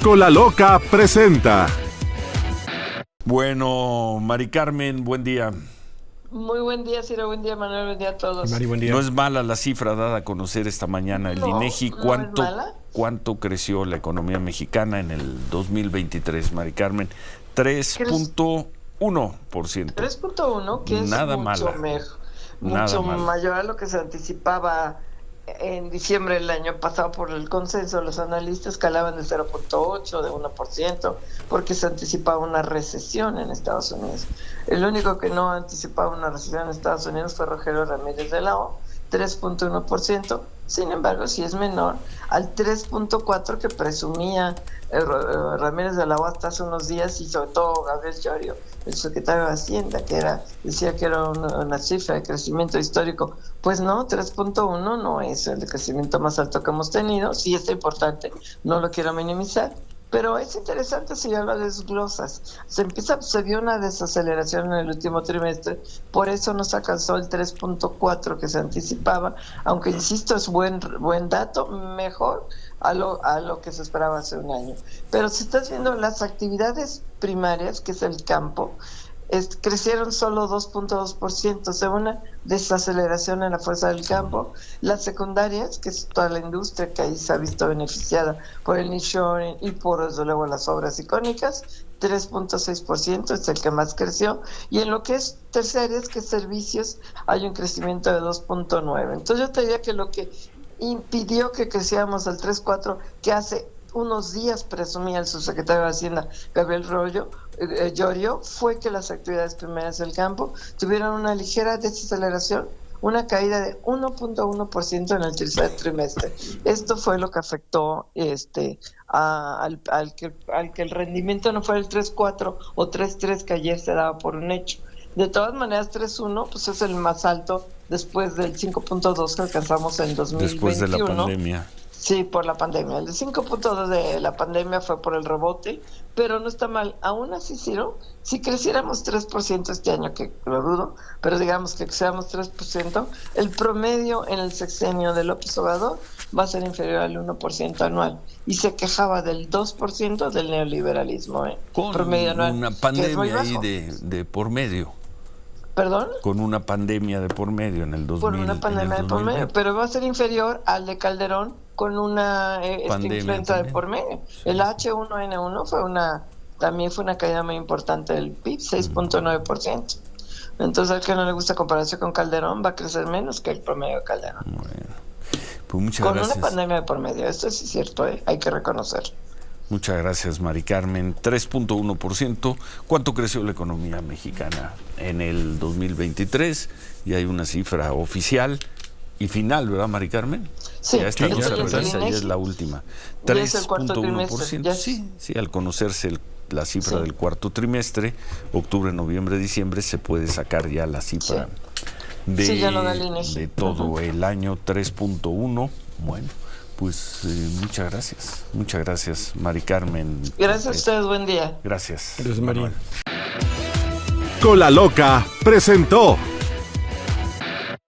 Cola Loca presenta. Bueno, Mari Carmen, buen día. Muy buen día, Ciro, buen día, Manuel, buen día a todos. Mari, buen día. No es mala la cifra dada a conocer esta mañana. El INEGI, ¿no es mala? ¿cuánto creció la economía mexicana en el 2023, Mari Carmen? 3.1%. 3.1, que es Nada mucho mala. Nada mala. mayor a lo que se anticipaba en diciembre del año pasado por el consenso. Los analistas calaban de 0.8, de 1%, porque se anticipaba una recesión en Estados Unidos. El único que no anticipaba una recesión en Estados Unidos fue Rogelio Ramírez de la O, 3.1%. Sin embargo, sí es menor al 3.4% que presumía Ramírez de la O hasta hace unos días, y sobre todo Gabriel Llorio, el secretario de Hacienda, decía que era una cifra de crecimiento histórico. Pues no, 3.1 no es el crecimiento más alto que hemos tenido. Sí es importante, no lo quiero minimizar, pero es interesante si ya lo desglosas. Se vio una desaceleración en el último trimestre, por eso nos alcanzó el 3.4 que se anticipaba, aunque insisto, es buen dato, mejor a lo que se esperaba hace un año. Pero si estás viendo las actividades primarias, que es el campo, crecieron solo 2.2%, o sea, una desaceleración en la fuerza del campo. Las secundarias, que es toda la industria que ahí se ha visto beneficiada por el nearshoring y por desde luego las obras icónicas, 3.6% es el que más creció, y en lo que es terciarias, que es servicios, hay un crecimiento de 2.9%. Entonces yo te diría que lo que impidió que creciéramos al 3.4%, que hace unos días presumía el subsecretario de Hacienda, Gabriel Llorio, fue que las actividades primeras del campo tuvieron una ligera desaceleración, una caída de 1.1% en el tercer trimestre. Esto fue lo que afectó al que el rendimiento no fuera el 3.4 o 3.3 que ayer se daba por un hecho. De todas maneras, 3.1 pues es el más alto después del 5.2 que alcanzamos en 2021. Después de la pandemia. Sí, por la pandemia. El 5.2 de la pandemia fue por el rebote, pero no está mal. Aún así, Ciro, si creciéramos 3% este año, que lo dudo, pero digamos que creciéramos 3%, el promedio en el sexenio de López Obrador va a ser inferior al 1% anual. Y se quejaba del 2% del neoliberalismo. Con promedio anual, una pandemia ahí de por medio. ¿Perdón? Con una pandemia de por medio en el 2000. Por una pandemia de por medio, pero va a ser inferior al de Calderón con una influenza de por medio. El H1N1 también fue una caída muy importante del PIB, 6.9%. Entonces, al que no le gusta compararse con Calderón, va a crecer menos que el promedio de Calderón. Bueno, pues muchas con gracias. Una pandemia de por medio, esto sí es cierto, hay que reconocer. Muchas gracias, Mari Carmen. 3.1%. ¿Cuánto creció la economía mexicana en el 2023? Y hay una cifra oficial y final, ¿verdad, Mari Carmen? Sí, ya esta no se el revisa, ya es la última. 3.1%. Sí, al conocerse la cifra del cuarto trimestre, octubre, noviembre, diciembre, se puede sacar ya la cifra de todo el año, 3.1. Bueno. Pues muchas gracias, Mari Carmen. Gracias a ustedes, buen día. Gracias. Gracias, María. Cola Loca presentó.